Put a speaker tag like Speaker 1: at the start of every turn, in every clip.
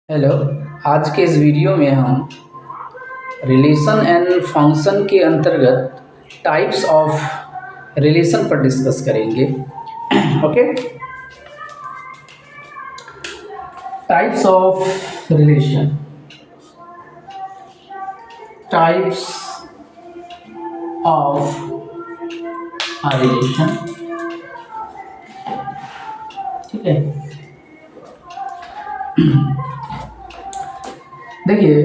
Speaker 1: Hello. आज के इस वीडियो में हम रिलेशन एंड फंक्शन के अंतर्गत टाइप्स ऑफ रिलेशन पर डिस्कस करेंगे। Okay, types of relation. Types of a relation. ठीक है, देखिए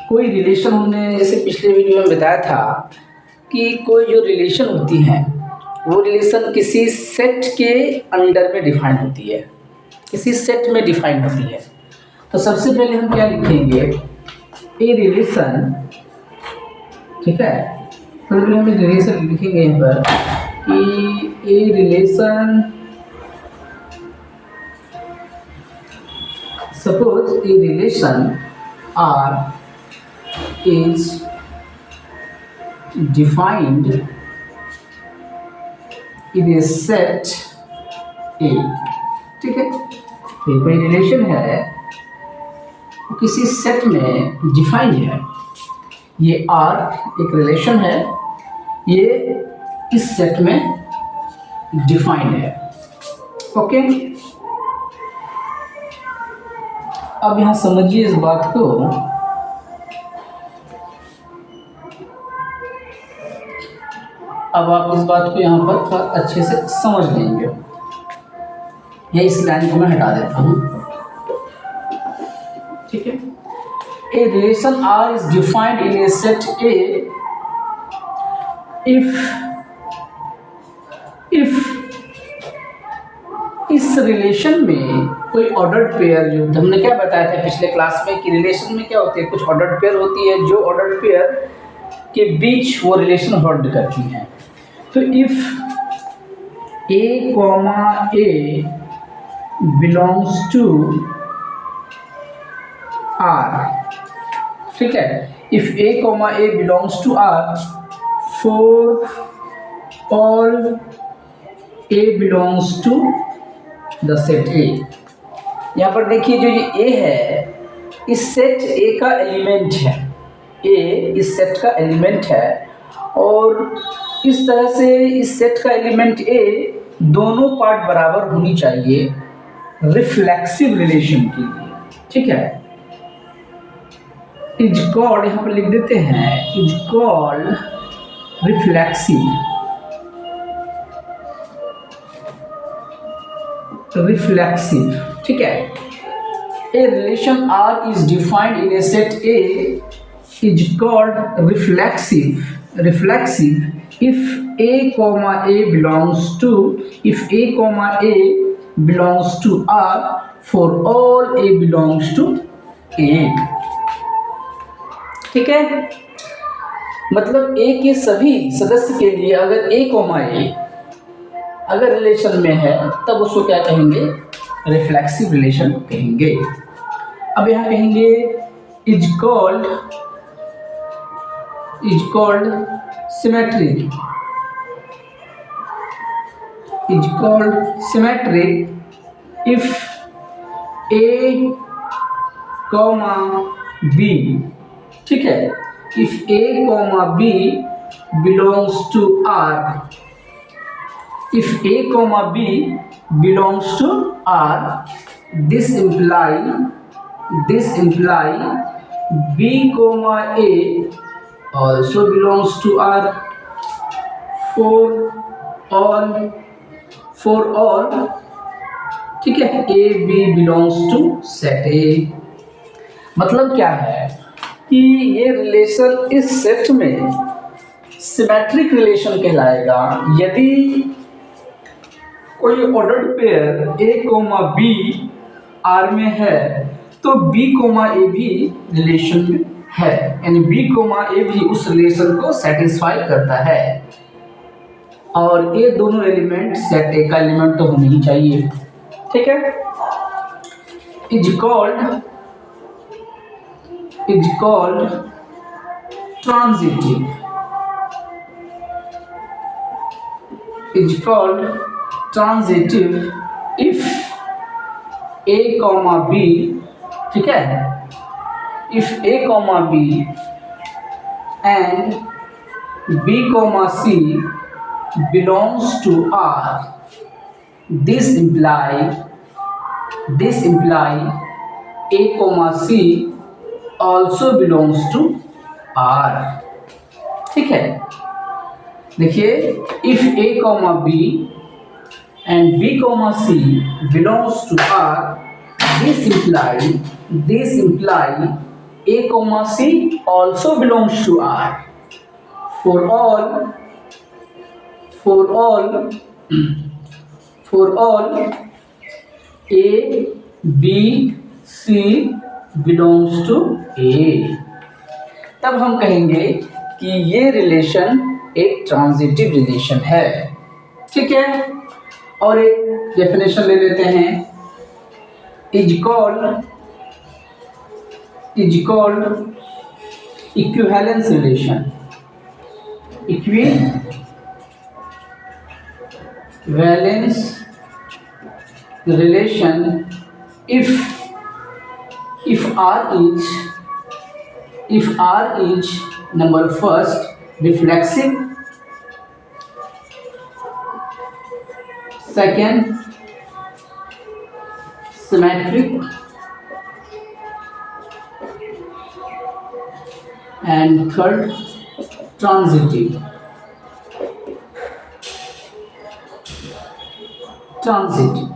Speaker 1: कोई रिलेशन, हमने जैसे पिछले वीडियो में बताया था कि कोई जो रिलेशन होती है वो रिलेशन किसी सेट के अंडर में डिफाइन होती है, किसी सेट में डिफाइन होती है। तो सबसे पहले हम क्या लिखेंगे, ए रिलेशन। ठीक है, सबसे पहले हम रिलेशन लिखेंगे यहाँ पर कि a relation, suppose a relation R is defined in a set A। ठीक है, ये कोई रिलेशन है वो किसी सेट में डिफाइंड है। ये R एक रिलेशन है, ये इस सेट में डिफाइंड है। ओके, अब यहाँ समझिए इस बात को। अब आप इस बात को यहाँ पर थोड़ा अच्छे से समझ लेंगे। या इस लाइन को मैं हटा देता हूँ। ठीक है, a relation R is defined in a set A if इस रिलेशन में कोई ऑर्डर्ड पेयर, जो हमने क्या बताया था पिछले क्लास में कि रिलेशन में क्या होती है, कुछ ऑर्डर्ड पेयर होती है जो ऑर्डर्ड पेयर के बीच वो रिलेशन होल्ड करती हैं। तो if A comma A belongs to R, ठीक है, if A comma A belongs to R for all A belongs to the set A। यहाँ पर देखिए जो ये A है इस सेट A का एलिमेंट है, A इस सेट का एलिमेंट है, और इस तरह से इस सेट का एलिमेंट A दोनों पार्ट बराबर होनी चाहिए रिफ्लेक्सिव रिलेशन के लिए। ठीक है, इज कॉल्ड, यहाँ पर लिख देते हैं, इज कॉल्ड रिफ्लेक्सिव रिफ्लेक्सिव। ठीक है, a relation R is defined in a set A is called reflexive if A comma A belongs to, if A comma A belongs to R for all A belongs to A। ठीक है, मतलब A के सभी सदस्य के लिए अगर A comma A अगर रिलेशन में है तब उसको क्या कहेंगे, रिफ्लेक्सिव रिलेशन कहेंगे। अब यहाँ कहेंगे is called symmetric, is called symmetric if A comma B। ठीक है, if A comma B belongs to R, if A comma B belongs to R, this imply B comma A also belongs to R for all। ठीक है, A B belongs to set A। मतलब क्या है कि ये relation इस set में symmetric relation कहलाएगा यदि कोई ordered pair A comma B R में है तो B कोमा A भी रिलेशन में है, यानी B कोमा A भी उस रिलेशन को सेटिस्फाई करता है, और ये दोनों एलिमेंट सेट A का एलिमेंट तो होना ही चाहिए। ठीक है, is called transitive, is called transitive if A comma B ठीक है। If A comma B and B comma C belongs to R, this imply A comma C also belongs to R। ठीक है, देखिए if A comma B and B comma C belongs to R, this imply A comma C also belongs to R for all A B C belongs to A। तब हम कहेंगे कि ये relation एक transitive relation है। ठीक है, और एक डेफिनेशन ले लेते हैं, is called equivalence relation. Valence relation if R is number first reflexive, second symmetric, and third transitive।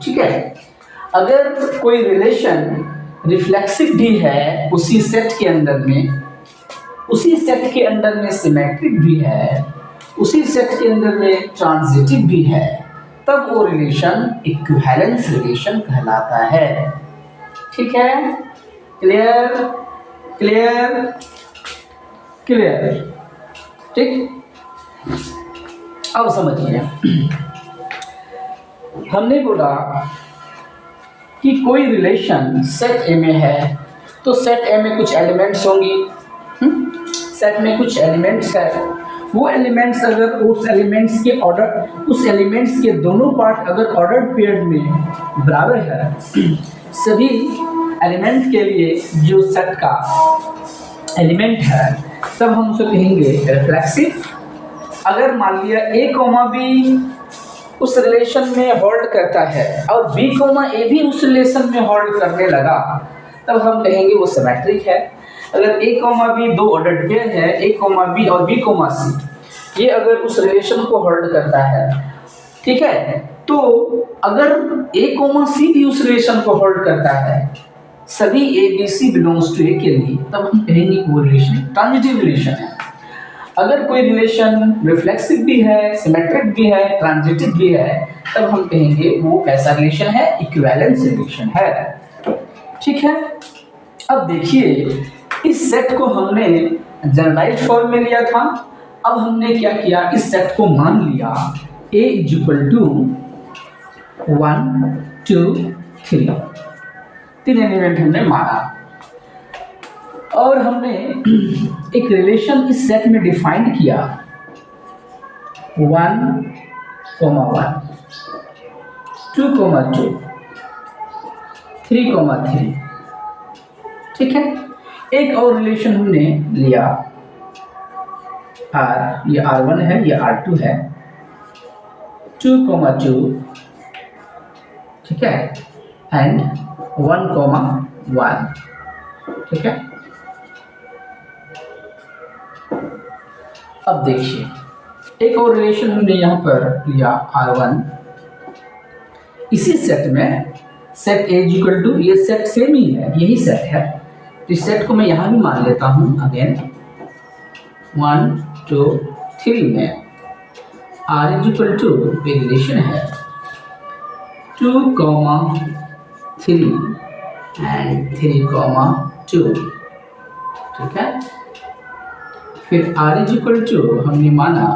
Speaker 1: ठीक है, अगर कोई रिलेशन रिफ्लेक्सिव भी है उसी सेट के अंदर में सिमेट्रिक भी है, उसी सेट के अंदर में ट्रांजिटिव भी है, तब वो रिलेशन इक्विवेलेंस रिलेशन कहलाता है। ठीक है, क्लियर। ठीक, अब समझिए, हमने बोला कि कोई रिलेशन सेट ए में है तो सेट ए में कुछ एलिमेंट्स होंगी। सेट में कुछ एलिमेंट्स है, वो एलिमेंट्स अगर उस एलिमेंट्स के दोनों पार्ट अगर ऑर्डर्ड पेयर में बराबर है, सभी एलिमेंट के लिए जो सेट का एलिमेंट है, तब हम उसे कहेंगे रिफ्लेक्सिव। अगर मान लिया ए कॉमा बी उस रिलेशन में होल्ड करता है और बी कॉमा ए भी उस रिलेशन में होल्ड करने लगा, तब हम कहेंगे वो सिमेट्रिक है। अगर ए कॉमा बी दो ऑर्डर्ड पेयर है, ए कॉमा बी और बी कॉमा सी, ये अगर उस रिलेशन को होल्ड करता है, ठीक है, तो अगर ए कॉमा सी भी उस रिलेशन को होल्ड करता है सभी A B C belongs to A के लिए, तब हम कहेंगे वो रिलेशन ट्रांजिटिव रिलेशन है। अगर कोई रिलेशन रिफ्लेक्सिव भी है, सिमेट्रिक भी है, ट्रांजिटिव भी है, तब हम कहेंगे वो कैसा रिलेशन है, इक्विवेलेंस रिलेशन है। ठीक है, अब देखिए इस सेट को हमने जनरलाइज्ड फॉर्म में लिया था। अब हमने क्या किया, इस सेट को मान लिया A इज इक्वल टू 1 2 3, तीन एलिमेंट हमने माना और हमने एक रिलेशन इस सेट में डिफाइन किया 1 1 2 2 3 3। ठीक है, एक और रिलेशन हमने लिया R, ये R1 है, ये R2 है, 2 2, ठीक है, एंड 1 1। ठीक है, अब देखिए एक और रिलेशन हमने यहाँ पर लिया R1, इसी सेट में सेट A इक्वल टू, ये सेट सेम ही है, यही सेट है, तो इस सेट को मैं यहाँ भी मान लेता हूँ अगेन 1 2 3 में R इक्वल टू रिलेशन है 2 3 एंड 3 2। ठीक है, फिर R इक्वल टू हमने माना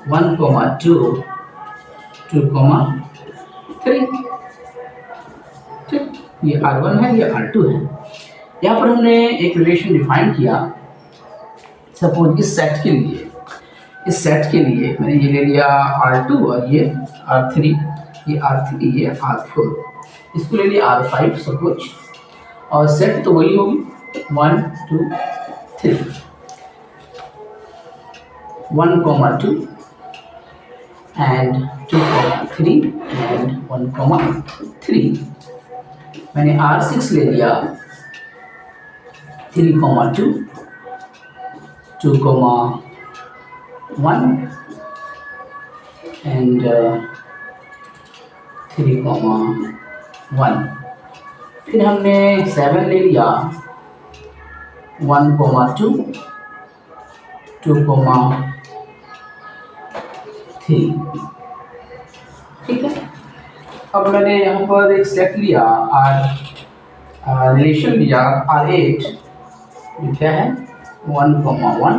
Speaker 1: 1 2 2 3। ठीक, ये R1 है, ये R2 है। यहाँ पर हमने एक रिलेशन डिफाइन किया, सपोज इस सेट के लिए मैंने ये ले लिया R2 और ये R3, ये R3, ये R4, इसको ले लिया R5 सपोज, और सेट तो वही होगी 1 2 3, 1 2 एंड 2 3 एंड 1 3। मैंने R6 ले लिया 3 2 2 1 एंड 3 1। फिर हमने 7 ले लिया 1 2 2 3। ठीक है, अब मैंने यहाँ पर एक सेट लिया रिलेशन लिया R8, क्या है 1 1 1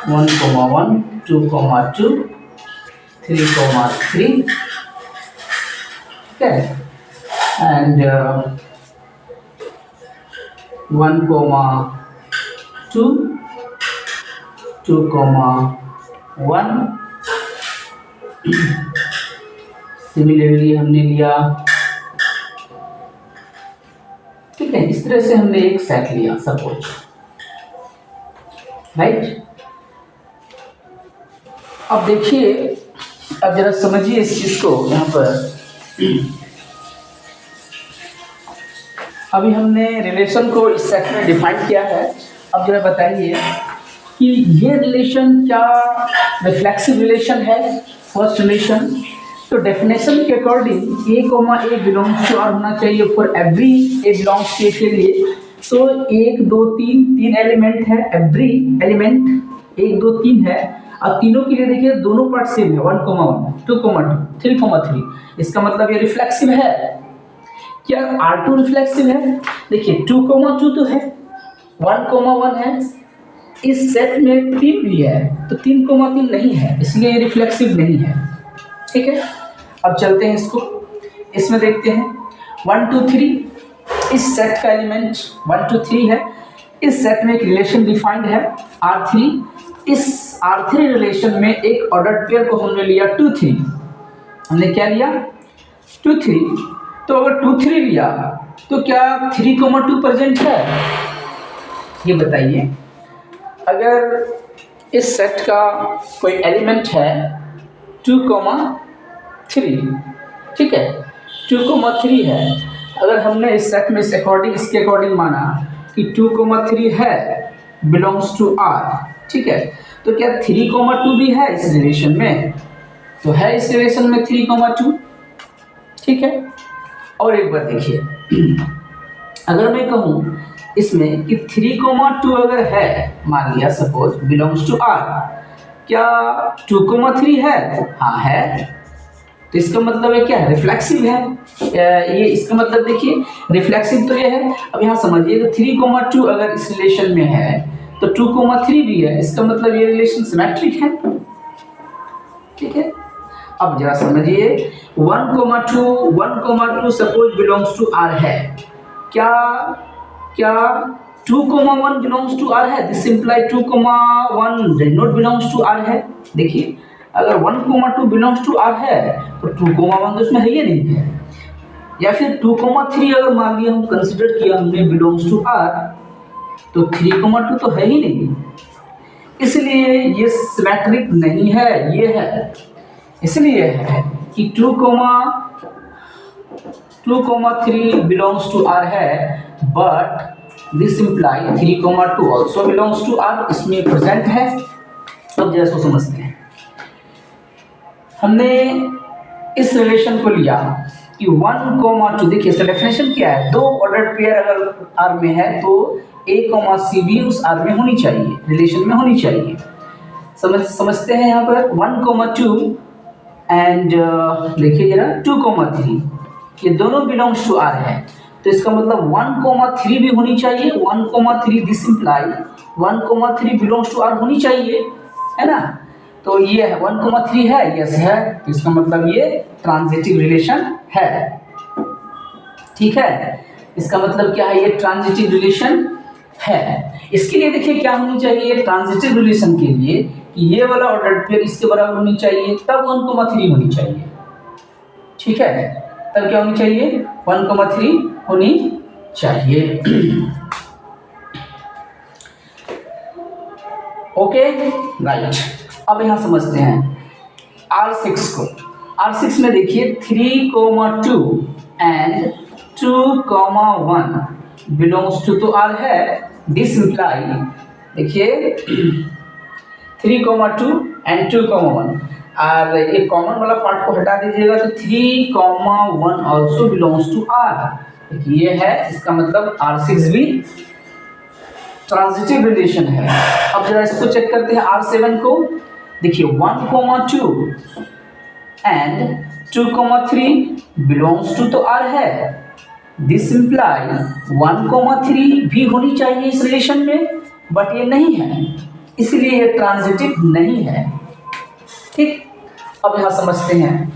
Speaker 1: 1 2 2 3 3, ठीक है, एंड 1 2 2 1। सिमिलरली हमने लिया, ठीक है, इस तरह से हमने एक सेट लिया सपोज, राइट। अब देखिए, अब जरा समझिए इस चीज को। यहाँ पर अभी हमने रिलेशन को इस सेट में डिफाइन किया है। अब जरा बताइए कि ये रिलेशन क्या रिफ्लेक्सिव रिलेशन है? फर्स्ट रिलेशन, तो डेफिनेशन के according A belongs to R होना चाहिए for every A belongs to के लिए। तो 1 2 3 एलिमेंट है, एवरी एलिमेंट 1 2 3 है। अब तीनों के लिए देखिए दोनों पार्ट सेम है, 1 1 2 2 3 3। इसका मतलब ये रिफ्लेक्सिव है। क्या R2 रिफ्लेक्सिव है? देखिए 2 2 तो है, 1 1 है, इस सेट में 3 भी है, तो 3 3 नहीं है, इसलिए ये रिफ्लेक्सिव नहीं है। ठीक है, अब चलते हैं इसको, इसमें देखते हैं 1 2 3, इस सेट का एलिमेंट 1 2 3 है। इस सेट में एक रिलेशन डिफाइंड है R3। इस R3 रिलेशन में एक ऑर्डर्ड पेयर को हमने लिया 2 3। हमने क्या लिया 2 3। तो अगर 2 3 लिया तो क्या 3 2 प्रेजेंट है? ये बताइए। अगर इस सेट का कोई एलिमेंट है 2 3, ठीक है, 2 3 है। अगर हमने इस सेट में इसके अकॉर्डिंग माना कि 2 3 है, बिलोंग्स टू R, ठीक है, तो क्या 3 2 भी है इस रिलेशन में? तो है इस रिलेशन में 3 2, ठीक है। और एक बार देखिए, अगर मैं कहूँ इसमें कि 3 2 अगर है, मान लिया सपोज बिलोंग्स टू R, क्या 2 3 है? हाँ है। तो इसका मतलब है क्या? रिफ्लेक्सिव है। ये इसका मतलब देखिए रिफ्लेक्सिव तो ये है। अब यहाँ समझिए कि 3 2 अगर इस रिलेशन में है तो 2 3 भी है, इसका मतलब ये रिलेशन सिमेट्रिक है। ठीक है, अब जरा समझिए 1 2 सपोज बिलोंग्स टू R है, क्या 2 1 बिलोंग्स टू R है? This imply 2 1 does not belongs to R है। देखिए अगर 1 2 बिलोंग्स टू R है तो 2 1 तो इसमें है ही नहीं है। या फिर 2 3 अगर मान लिया हम कंसीडर किया हमने बिलोंग्स टू R, तो 3 2 तो है ही नहीं, इसलिए ये सिमेट्रिक नहीं है, ये है। इसलिए है कि 2 3 बिलोंग्स टू R है, but this imply 3 2 also belongs to R, इसमें प्रेजेंट है। अब जैसे समझते हैं, हमने इस रिलेशन को लिया कि 1 2, देखिए इसका डेफिनेशन क्या है? दो ऑर्डर्ड पेयर अगर R में है तो A C भी उस R में होनी चाहिए, रिलेशन में होनी चाहिए। समझते हैं यहाँ पर 1 2 एंड देखिए जरा 2 3, ये दोनों बिलोंग्स टू R है, तो इसका मतलब 1 3 भी होनी चाहिए। 1 3 this imply 1 3 belongs to R होनी चाहिए, है ना? तो ये है 1 3 है, यस है, तो इसका मतलब ये ट्रांजिटिव रिलेशन है। ठीक है, इसका मतलब क्या है? ये ट्रांजिटिव रिलेशन है। इसके लिए देखिए क्या होनी चाहिए ट्रांजिटिव रिलेशन के लिए कि ये वाला ऑर्डर्ड पेयर इसके बराबर होनी चाहिए, तब 1 3 होनी चाहिए। ठीक है, तब क्या होनी चाहिए? 1 3 होनी चाहिए। Okay right. अब यहाँ समझते हैं R6 को। R6 में देखिए 3,2 एंड 2,1 बिलोंग्स टू तो R है। दिस इम्प्लाई देखिए 3,2 एंड 2,1 और ये कॉमन वाला पार्ट को हटा दीजिएगा तो 3,1 ऑल्सो बिलोंग्स टू R। ये है, इसका मतलब R6 भी ट्रांजिटिव रिलेशन है। अब जरा इसको चेक करते हैं R7 को। देखिए 1,2 एंड 2,3 बिलोंग्स टू तो R है। दिस इम्प्लाई 1,3 भी होनी चाहिए इस रिलेशन में, बट ये नहीं है, इसलिए ये ट्रांजिटिव नहीं है। ठीक, अब यहां समझते हैं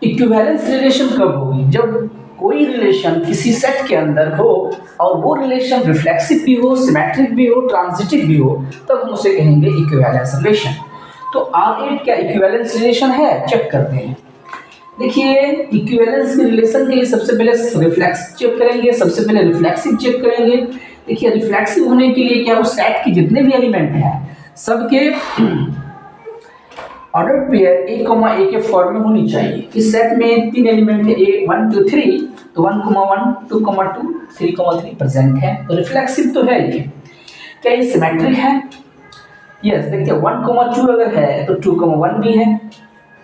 Speaker 1: इक्विवेलेंस रिलेशन कब होगी। जब कोई रिलेशन किसी सेट के अंदर हो और वो रिलेशन रिफ्लेक्सिव भी हो, सिमेट्रिक भी हो, ट्रांजिटिव भी हो, तब हम उसे कहेंगे इक्विवेलेंस रिलेशन। तो R8 क्या इक्विवेलेंस रिलेशन है? चेक करते हैं। देखिए इक्विवेलेंस के रिलेशन के लिए सबसे पहले रिफ्लेक्सिव चेक करेंगे, सबसे पहले रिफ्लेक्सिव चेक करेंगे। देखिए रिफ्लेक्सिव होने के लिए क्या वो सेट के जितने भी एलिमेंट हैं सबके ऑर्डर पेयर A, A के फॉर्म में होनी चाहिए। इस सेट में 3 एलिमेंट है A 1 2 3, तो 1,1 2,2 3,3 प्रेजेंट है, तो रिफ्लेक्सिव तो है ये। क्या ये सिमेट्रिक है? यस, देखिए 1,2 अगर है तो 2,1 भी है,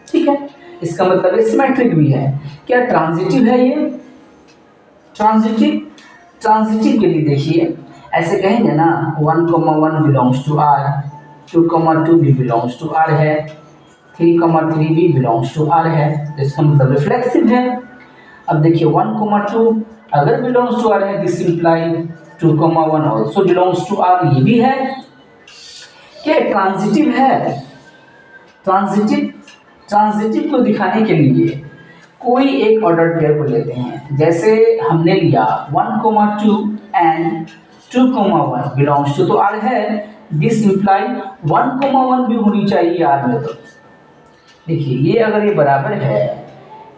Speaker 1: ठीक है, इसका मतलब ये सिमेट्रिक भी है। क्या ट्रांजिटिव है ये? ट्रांजिटिव के लिए देखिए ऐसे कहेंगे ना 1,1 बिलोंग्स टू R, 2,2 भी बिलोंग्स टू R है, 3,3 भी बिलोंग्स टू R है, तो इसका मतलब रिफ्लेक्सिव है। अब देखिए 1,2 अगर बिलोंग्स टू R है, this imply 2,1 also belongs to R, ये भी है। क्या ट्रांजिटिव है? ट्रांजिटिव को दिखाने के लिए कोई एक ऑर्डर पेयर को लेते हैं। जैसे हमने लिया 1,2 एंड 2,1 बिलोंग्स टू तो R है, दिस इम्प्लाई 1,1 भी होनी चाहिए R में। तो देखिए ये अगर ये बराबर है,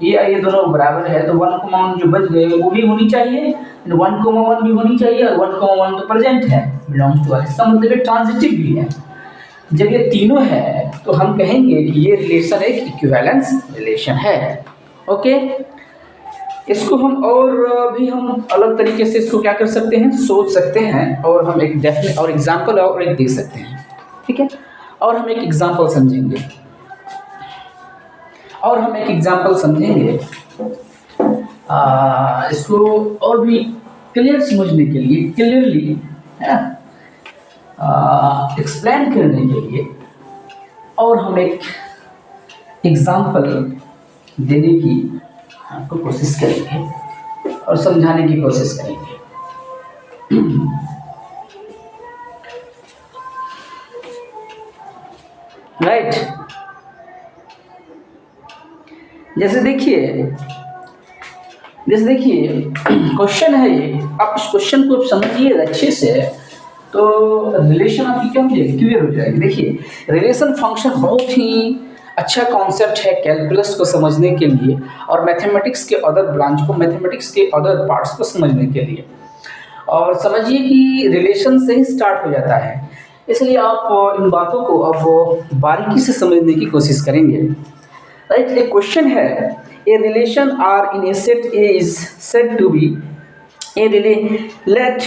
Speaker 1: ये दोनों बराबर है, तो 1,1 जो बच गए वो भी होनी चाहिए, 1,1 भी होनी चाहिए, और 1,1 तो प्रेजेंट है बिलोंग्स टू R, इसका मतलब ये ट्रांजिटिव भी है। जब ये तीनों है तो हम कहेंगे कि ये रिलेशन एक इक्विवेलेंस रिलेशन है। ओके, इसको हम और भी हम अलग तरीके से इसको क्या कर सकते हैं, सोच सकते हैं, और हम एक डेफिनेट और एग्जांपल और एक दे सकते हैं, ठीक है। और हम एक एग्जांपल समझेंगे, इसको और भी क्लियर समझने के लिए, क्लियरली एक्सप्लेन करने के लिए, और हम एक एग्जांपल देने की आपको कोशिश करेंगे और समझाने की कोशिश करेंगे। राइट, जैसे देखिए क्वेश्चन है ये, आप इस क्वेश्चन को समझिए अच्छे से तो रिलेशन आपकी क्या हो जाएगी, क्लियर हो जाएगी। देखिए रिलेशन फंक्शन बहुत ही अच्छा कॉन्सेप्ट है कैलकुलस को समझने के लिए और मैथमेटिक्स के अदर ब्रांच को, मैथमेटिक्स के अदर पार्ट्स को समझने के लिए। और समझिए कि रिलेशन से ही स्टार्ट हो जाता है, इसलिए आप इन बातों को अब बारीकी से समझने की कोशिश करेंगे। राइट, एक क्वेश्चन है, a relation R in a set A is said to be a let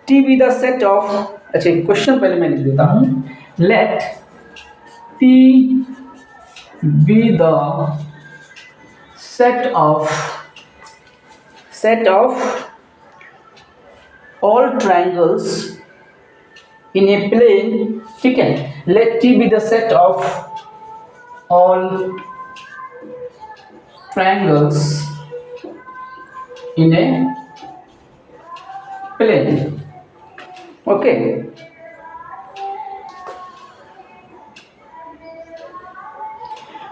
Speaker 1: T be the set of, अच्छा क्वेश्चन पहले मैं लिख देता हूँ, let T be the set of all triangles in a plane, ठीक है, let T be the set of all triangles in a plane. Okay,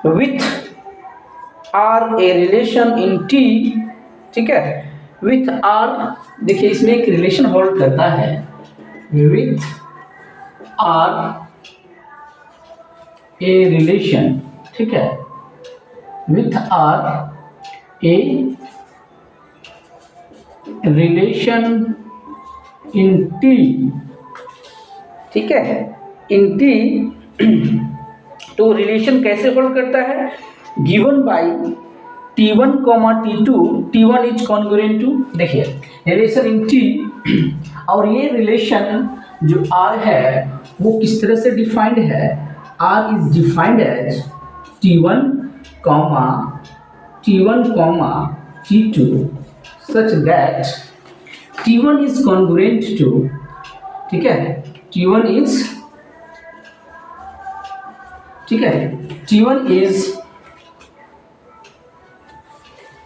Speaker 1: with R a relation in T, ठीक है, विथ आर, देखिए इसमें एक relation hold करता है, with R a relation, ठीक है, with R a relation in T, ठीक है, इन टी तो रिलेशन कैसे होल्ड करता है, given by T1, T2, T1 is congruent to, देखिए रिलेशन इन टी, और ये रिलेशन जो R है वो किस तरह से डिफाइंड है, R is defined as T1, T2 such that T1 is congruent to, ठीक है, T1 is, ठीक है, T1 is,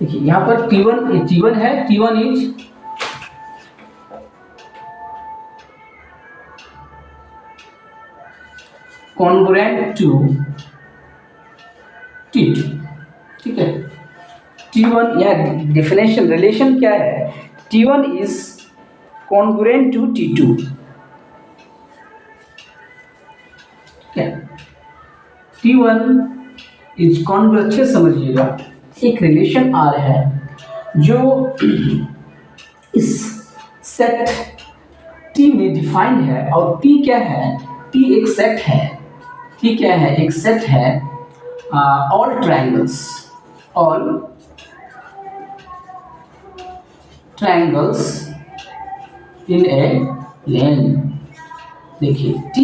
Speaker 1: देखिए यहाँ पर T1 है, T1 is congruent to T2, ठीक है, T1 या डिफिनेशन रिलेशन क्या है, T1 is congruent to T2, ठीक है, T1 इज कॉन्ग्रुएंट, अच्छे समझिएगा, एक रिलेशन R है जो इस सेट T में डिफाइंड है, और T क्या है, T एक सेट है, T क्या है, एक सेट है all triangles in a plane, देखिए T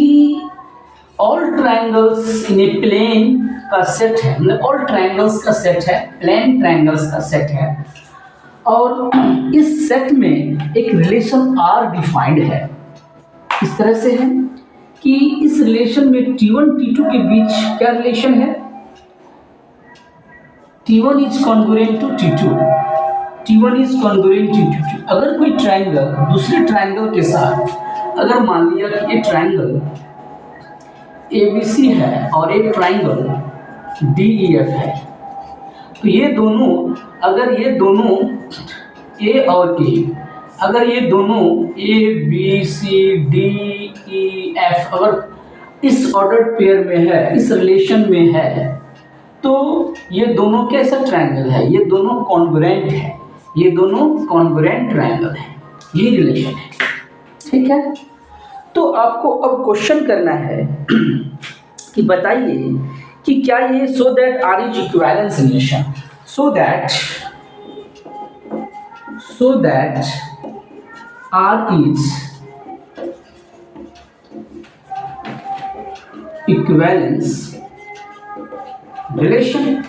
Speaker 1: all triangles in a plane का सेट है, मतलब ऑल ट्रायंगल्स का सेट है, प्लेन ट्रायंगल्स का सेट है, और इस सेट में एक रिलेशन R डिफाइंड है, इस तरह से है कि इस रिलेशन में T1 T2 के बीच क्या रिलेशन है, T1 is congruent to T2, T1 is congruent to T2। अगर कोई ट्रायंगल दूसरे ट्रायंगल के साथ, अगर मान लिया कि ये ट्रायंगल ABC है और एक ट्रायंगल DEF है, तो ये दोनों, अगर ये दोनों A और A, अगर ये दोनों A B C D E F अगर इस ऑर्डर्ड पेयर में है, इस रिलेशन में है, तो ये दोनों कैसा ट्रायंगल है, ये दोनों कॉन्ग्रुएंट है, ये दोनों कॉन्ग्रुएंट ट्रायंगल है, ये रिलेशन है, ठीक है। तो आपको अब क्वेश्चन करना है कि बताइए कि क्या ये so that R is equivalence relation, so that R is equivalence relation.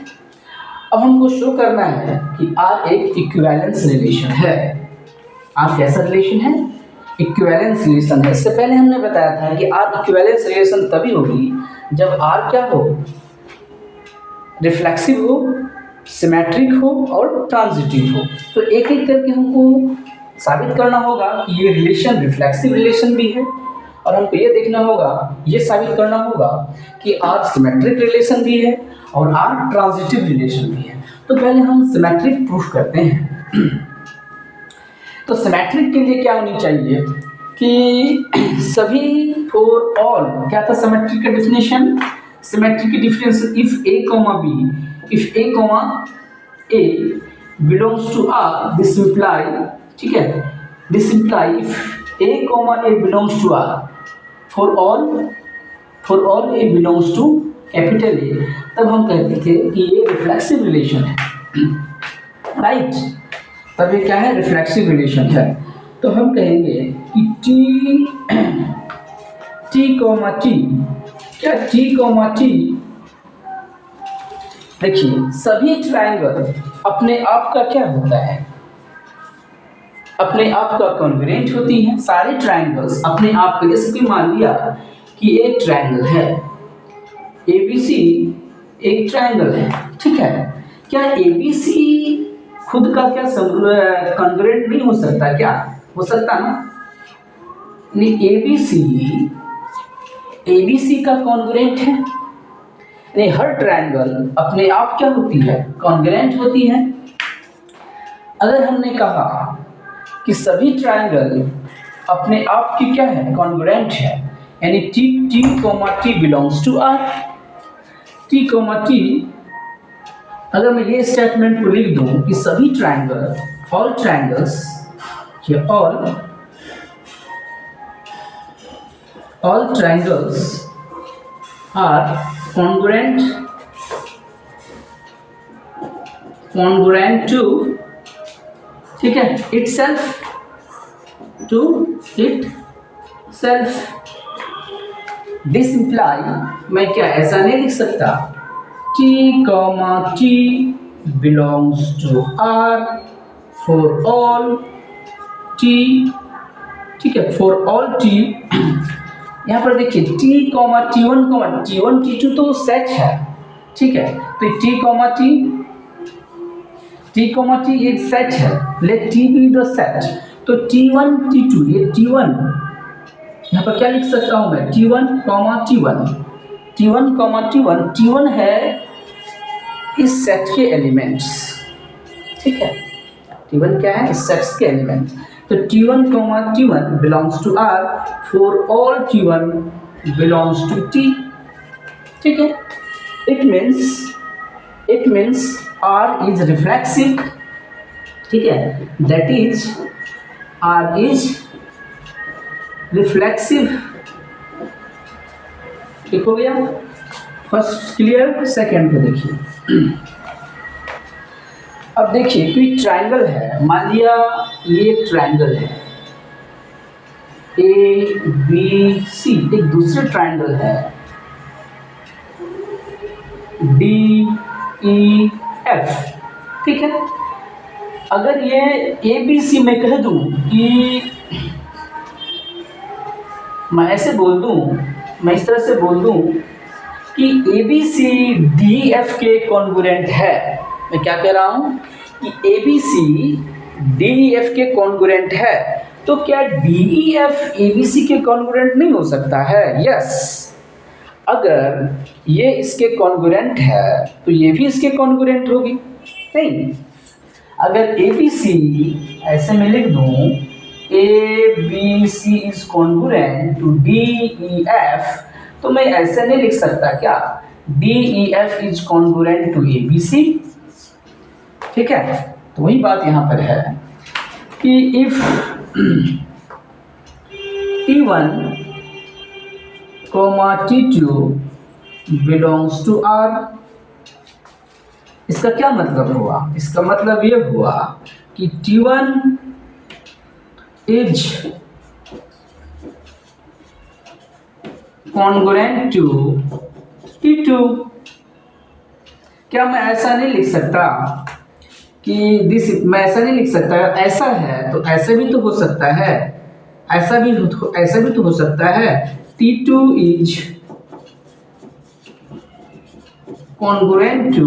Speaker 1: अब हमको शो करना है कि R एक इक्विवेलेंस रिलेशन है। R कैसा रिलेशन है, इक्विवेलेंस रिलेशन है। इससे पहले हमने बताया था कि R इक्विवेलेंस रिलेशन तभी होगी जब R क्या हो, रिफ्लेक्सिव हो, सिमेट्रिक हो और ट्रांजिटिव हो। तो एक एक करके हमको साबित करना होगा कि ये रिलेशन रिफ्लेक्सिव रिलेशन भी है, और हमको ये देखना होगा, ये साबित करना होगा कि R सिमेट्रिक रिलेशन भी है और R ट्रांजिटिव रिलेशन भी है। तो पहले हम सिमेट्रिक प्रूफ करते हैं। तो सिमेट्रिक के लिए क्या होनी चाहिए कि सभी फॉर ऑल, क्या था सिमेट्रिक का डेफिनेशन, सिमेट्रिक की definition if A, B, if A belongs to R, this imply, ठीक है, this imply if A belongs to R, for all A belongs to capital A, तब हम कहते थे कि ये रिफ्लेक्सिव रिलेशन है, राइट। तब ये क्या है, रिफ्लेक्सिव रिलेशन है। तो हम कहेंगे कि T, क्या T, देखिए सभी ट्रायंगल अपने आप का क्या होता है, अपने आप का कॉन्ग्रुएंट होती हैं। सारे ट्रायंगल्स अपने आप का, जैसे कि मान लिया कि एक ट्रायंगल है ABC, एक ट्रायंगल है, ठीक है, क्या ABC खुद का क्या कॉन्ग्रुएंट नहीं हो सकता, क्या हो सकता ना, नहीं ABC का कॉन्ग्रुएंट है, नहीं हर ट्रायंगल अपने आप क्या होती है, कॉन्ग्रुएंट होती है। अगर हमने कहा कि सभी ट्रायंगल अपने आप की क्या है, कॉन्ग्रुएंट है, यानी T belongs to R, T, अगर मैं ये स्टेटमेंट को लिख दूं कि सभी ट्रायंगल, ऑल ट्रायंगल्स कि all triangles are congruent to, ठीक है, itself, दिस इम्प्लाई, मैं क्या ऐसा नहीं लिख सकता T, T belongs to R for all T, ठीक है, for all T। यहाँ पर देखिए T, T1, T2 तो सेट है, ठीक है, तो T एक सेट है, let T be the set, तो T1, T2, ये T1 यहाँ पर क्या लिख सकता हूँ मैं, T1 है इस सेट के एलिमेंट्स, ठीक है, T1 क्या है, इस सेट्स के एलिमेंट्स, तो T1, belongs to R for all T1 belongs to T, ठीक है, it means R is reflexive, ठीक है, that is R is reflexive, ठीक हो गया, फर्स्ट क्लियर। सेकंड को देखिए, अब देखिए कोई ट्रायंगल है, मान लिया ये एक ट्रायंगल है ABC, एक दूसरे ट्रायंगल है DEF, ठीक है, अगर ये ABC मैं कह दूं कि मैं ऐसे बोल दूं, मैं इस तरह से बोल दूं कि ABC DEF के कॉन्ग्रुएंट है, मैं क्या कह रहा हूं कि ABC DEF के कॉन्ग्रुएंट है, तो क्या DEF ABC के कॉन्ग्रुएंट नहीं हो सकता है? यस, अगर ये इसके कॉन्ग्रुएंट है तो ये भी इसके कॉन्ग्रुएंट होगी, नहीं, अगर ABC ऐसे मैं लिख दूं ABC is congruent to DEF, तो मैं ऐसे नहीं लिख सकता क्या DEF is congruent to ABC, ठीक है, तो वही बात यहाँ पर है कि if T1, T2 belongs to R, इसका क्या मतलब हुआ, इसका मतलब ये हुआ कि T1 is congruent to T2। क्या मैं ऐसा नहीं लिख सकता कि मैं ऐसा नहीं लिख सकता, ऐसा है तो ऐसा भी तो हो सकता है, ऐसा भी तो हो सकता है, T2 is congruent to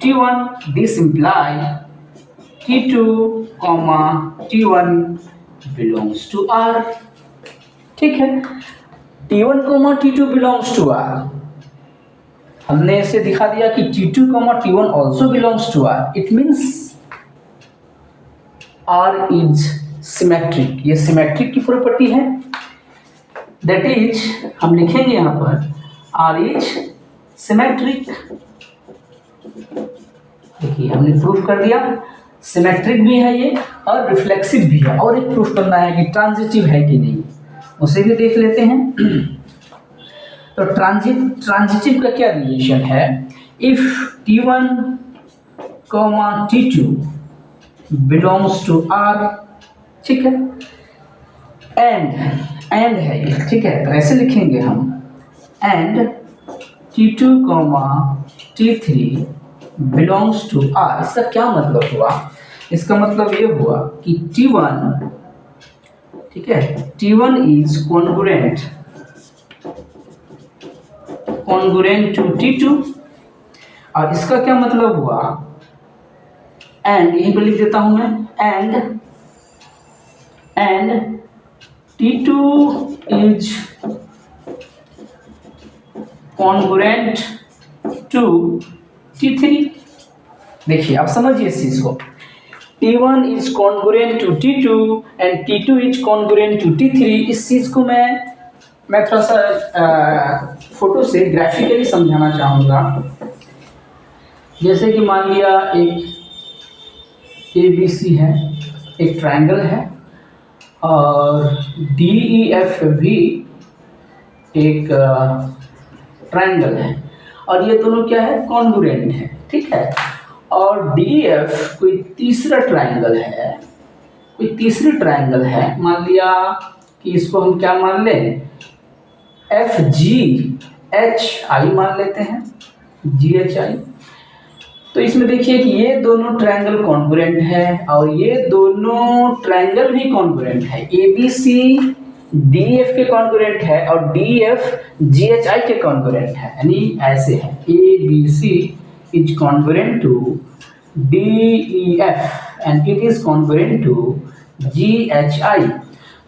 Speaker 1: T1, this imply T2, T1 belongs to R, ठीक है, T1, T2 belongs to R, हमने इसे दिखा दिया कि T2, T1 also belongs to R, it means R is symmetric, ये सिमेट्रिक की प्रॉपर्टी है, that is हम लिखेंगे यहाँ पर R is symmetric, देखिए हमने प्रूफ कर दिया, सिमेट्रिक भी है ये और रिफ्लेक्सिव भी है, और एक प्रूफ करना है कि ट्रांजिटिव है कि नहीं, उसे भी देख लेते हैं। तो ट्रांजिटिव का क्या रिलेशन है, if T1, T2 belongs to R, ठीक है, एंड है ये, ठीक है, तो ऐसे लिखेंगे हम, and T2, T3 belongs to R, इसका क्या मतलब हुआ, इसका मतलब ये हुआ कि T1, ठीक है, T1 is congruent to T2, और इसका क्या मतलब हुआ, एंड यहीं पर लिख देता हूं मैं, and T2 is congruent to T3, देखिए आप समझिए इस चीज को, T1 is congruent to T2 and T2 is congruent to T3, इस चीज को मैं थोड़ा सा फोटो से ग्राफिकली समझाना चाहूँगा। जैसे कि मान लिया एक ABC है, एक ट्रायंगल है और DEF भी एक ट्रायंगल है और ये दोनों क्या है, कॉन्ग्रुएंट है, ठीक है। और DEF कोई तीसरा ट्रायंगल है, कोई तीसरी ट्रायंगल है, मान लिया कि इसको हम क्या मान लें, FGHI मान लेते हैं, GHI। तो इसमें देखिए कि ये दोनों ट्रायंगल कॉन्ग्रुएंट है और ये दोनों ट्रायंगल भी कॉन्ग्रुएंट है। ABC DEF के कॉन्ग्रुएंट है और DEF GHI के कॉन्ग्रुएंट है, यानी ऐसे है ABC is congruent to DEF and it is congruent to GHI।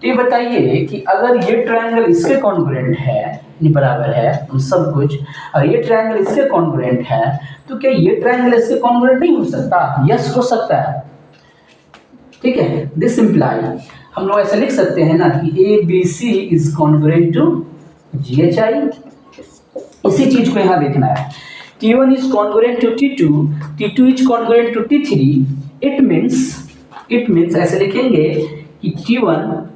Speaker 1: तो ये बताइए कि अगर ये ट्रायंगल इसके कॉन्ग्रुएंट है, बराबर है हम सब कुछ, और ये ट्रायंगल इसके कॉन्ग्रुएंट है, तो क्या ये ट्रायंगल इसके कॉन्ग्रुएंट नहीं हो सकता? यस हो सकता है, ठीक है। दिस इम्प्लाई हम लोग ऐसे लिख सकते हैं ना कि ABC is congruent to GHI। इसी चीज को यहाँ देखना है, T1 is congruent to T2, T2 is congruent to T3। It means ऐसे लिखेंगे कि T1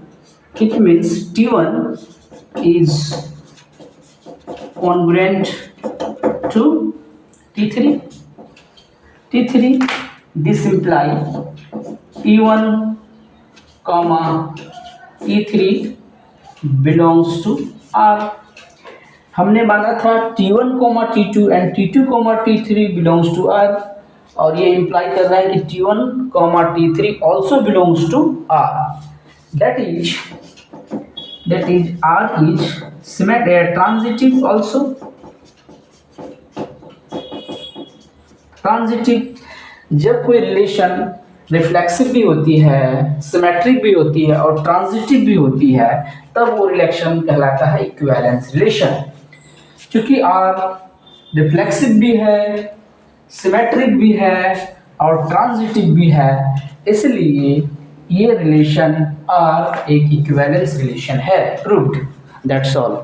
Speaker 1: is congruent to T3। This imply T1, T3 belongs to R। हमने माना था T1, T2 and T2, T3 belongs to R और ये imply कर रहा है कि T1, T3 also belongs to R। That is R is transitive also। Transitive, जब कोई रिलेशन रिफ्लेक्सिव भी होती है, सिमेट्रिक भी होती है और ट्रांजिटिव भी होती है, तब वो रिलेशन कहलाता है इक्विवेलेंस रिलेशन। क्योंकि R रिफ्लेक्सिव भी है, सिमेट्रिक भी है और ट्रांजिटिव भी है, इसलिए ये रिलेशन R एक इक्विवेलेंस रिलेशन है। प्रूव्ड। That's all.